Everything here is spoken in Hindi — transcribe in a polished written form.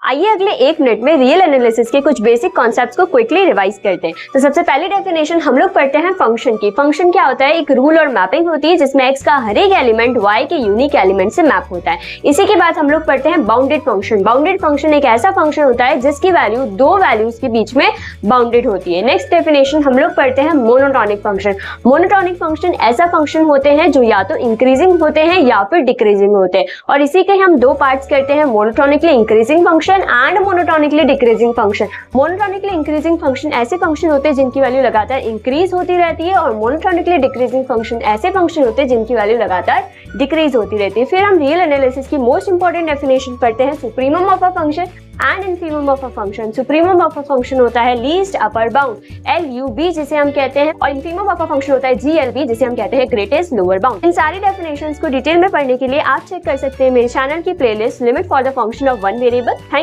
आइए अगले 1 मिनट में रियल एनालिसिस के कुछ बेसिक कॉन्सेप्ट्स को क्विकली रिवाइज करते हैं। तो सबसे पहली डेफिनेशन हम लोग पढ़ते हैं फंक्शन की। फंक्शन क्या होता है? एक रूल और मैपिंग होती है जिसमें x का हर एक एलिमेंट y के यूनिक एलिमेंट से मैप होता है। इसी के बाद हम लोग पढ़ते हैं बाउंडेड फंक्शन। बाउंडेड फंक्शन एक ऐसा फंक्शन होता है जिसकी वैल्यू दो वैल्यूज के बीच में बाउंडेड होती है। नेक्स्ट डेफिनेशन हम लोग पढ़ते हैं मोनोटोनिक फंक्शन। मोनोटोनिक फंक्शन ऐसा फंक्शन होते हैं जो या तो इंक्रीजिंग होते हैं या फिर डिक्रीजिंग होते हैं, और इसी के हम दो पार्ट्स करते हैं, monotonically increasing function and monotonically decreasing function. Monotonically increasing function ऐसे फंक्शन होते हैं जिनकी वैल्यू लगातार इंक्रीज होती रहती है, और मोनोटोनिकली डिक्रीजिंग फंक्शन ऐसे फंक्शन होते हैं जिनकी वैल्यू लगातार डिक्रीज होती रहती है। फिर हम रियल एनालिसिस की मोस्ट इंपॉर्टेंट डेफिनेशन पढ़ते हैं, supremum of a function and infimum of a function. Supremum of a function होता है लीस्ट अपर बाउंड LUB जिसे हम कहते हैं, और इन्फीमम ऑफ अ फंक्शन होता है GLB जिसे हम कहते हैं ग्रेटेस्ट लोअर बाउंड। इन सारी डेफिनेशंस को डिटेल में पढ़ने के लिए आप चेक कर सकते हैं मेरे चैनल की playlist limit for the function of one variable.